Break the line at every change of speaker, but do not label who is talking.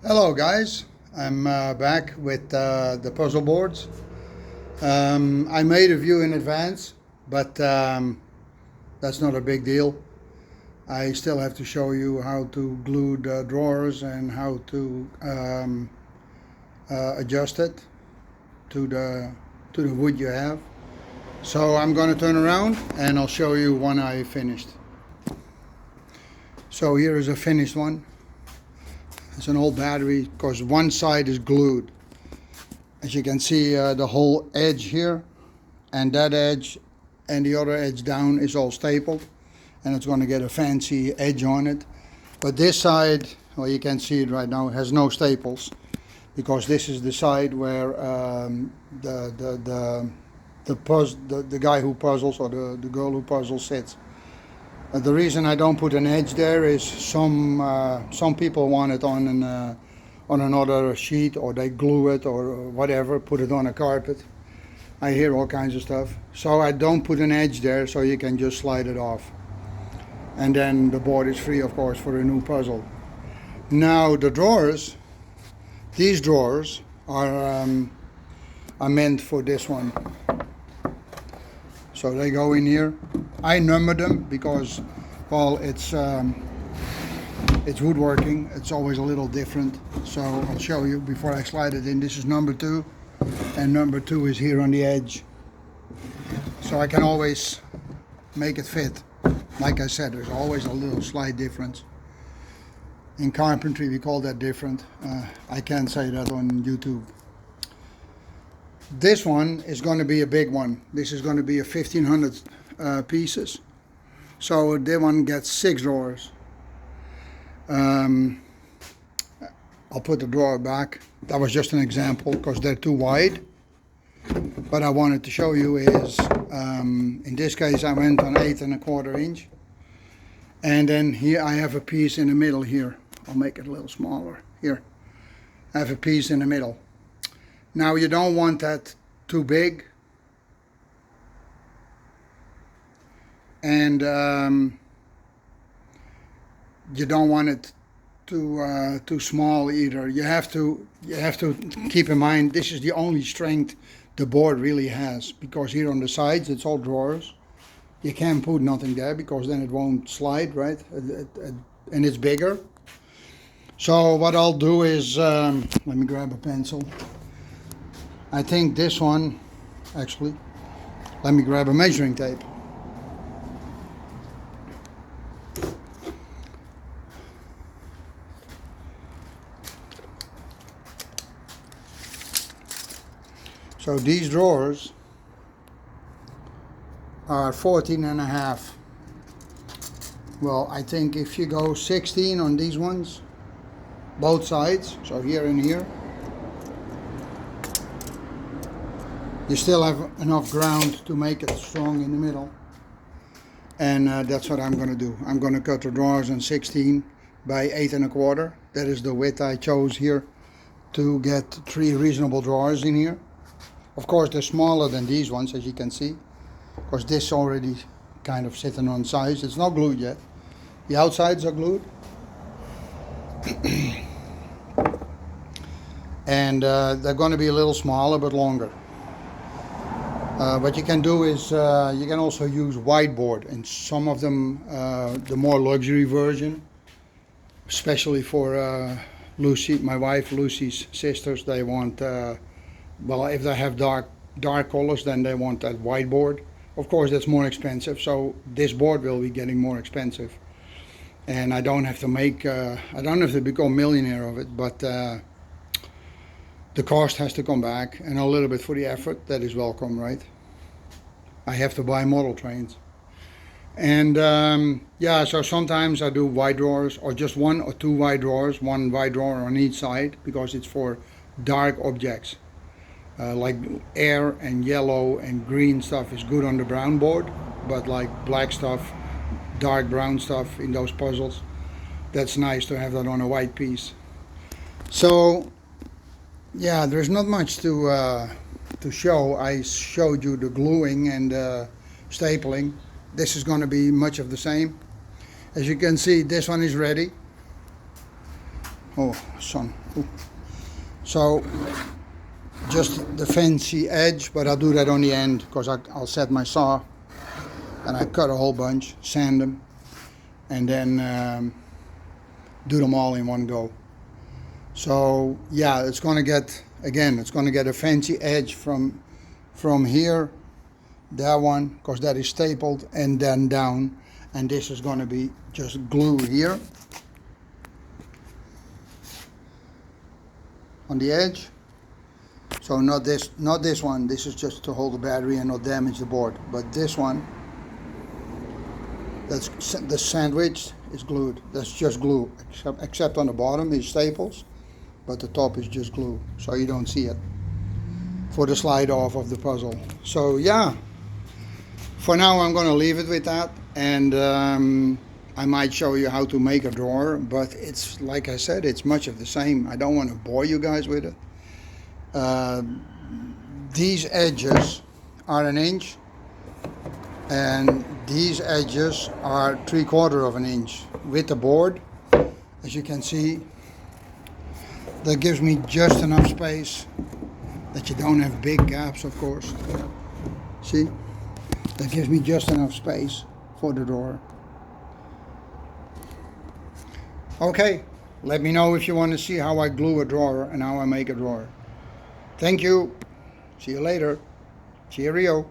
Hello guys, I'm back with the puzzle boards. I made a few in advance, but that's not a big deal. I still have to show you how to glue the drawers and how to adjust it to the wood you have. So I'm going to turn around and I'll show you one I finished. So here is a finished one. It's an old battery because one side is glued. As you can see, the whole edge here and that edge and the other edge down is all stapled, and it's going to get a fancy edge on it. But this side, well, you can see it right now, has no staples because this is the side where the guy who puzzles or the girl who puzzles sits. The reason I don't put an edge there is some people want it on another sheet, or they glue it or whatever, put it on a carpet. I hear all kinds of stuff. So I don't put an edge there, so you can just slide it off. And then the board is free, of course, for a new puzzle. Now the drawers, these drawers are meant for this one. So they go in here. I number them because, well, it's woodworking. It's always a little different. So I'll show you before I slide it in. This is number 2, and number 2 is here on the edge. So I can always make it fit. Like I said, there's always a little slight difference. In carpentry, we call that different. I can't say that on YouTube. This one is going to be a big one. This is going to be a 1500 pieces. So that one gets 6 drawers. I'll put the drawer back. That was just an example because they're too wide. What I wanted to show you is, in this case I went on 8¼ inch. And then here I have a piece in the middle here. I'll make it a little smaller. Here. I have a piece in the middle. Now you don't want that too big, and you don't want it too small either. You have to keep in mind this is the only strength the board really has, because here on the sides it's all drawers. You can't put nothing there because then it won't slide, right? And it's bigger. So what I'll do is, let me grab a pencil. I think this one, actually, let me grab a measuring tape. So these drawers are 14½. Well, I think if you go 16 on these ones, both sides, so here and here, you still have enough ground to make it strong in the middle. And that's what I'm going to do. I'm going to cut the drawers on 16 by 8¼ That is the width I chose here to get 3 reasonable drawers in here. Of course, they're smaller than these ones, as you can see, because this already kind of sitting on size. It's not glued yet. The outsides are glued. And they're going to be a little smaller but longer. What you can do is you can also use whiteboard, and some of them, the more luxury version, especially for Lucy, my wife Lucy's sisters, they want, well, if they have dark colors, then they want that whiteboard. Of course, that's more expensive, so this board will be getting more expensive. And I don't have to make, I don't have to become a millionaire of it, but the cost has to come back, and a little bit for the effort, that is welcome, right? I have to buy model trains. And yeah, so sometimes I do wide drawers, or just 1 or 2 wide drawers, 1 wide drawer on each side, because it's for dark objects. Like air and yellow and green stuff is good on the brown board, but like black stuff, dark brown stuff in those puzzles, that's nice to have that on a white piece. So yeah, there's not much to show. I showed you the gluing and stapling. This is going to be much of the same. As you can see, this one is ready. Oh, son. Ooh. So just the fancy edge, but I'll do that on the end because I'll set my saw and I cut a whole bunch, sand them, and then do them all in one go. So yeah, it's gonna get, again, it's gonna get a fancy edge from here, that one, because that is stapled, and then down, and this is gonna be just glue here on the edge. So not this one, this is just to hold the battery and not damage the board, but this one, that's the sandwich is glued. That's just glue, except on the bottom is staples, but the top is just glue, so you don't see it for the slide off of the puzzle. So yeah, for now I'm going to leave it with that, and I might show you how to make a drawer, but it's like I said, it's much of the same. I don't want to bore you guys with it. These edges are 1 inch, and these edges are 3/4 of an inch with the board. As you can see, that gives me just enough space that you don't have big gaps, of course. See, that gives me just enough space for the drawer. Okay, let me know if you want to see how I glue a drawer and how I make a drawer. Thank you. See you later. Cheerio.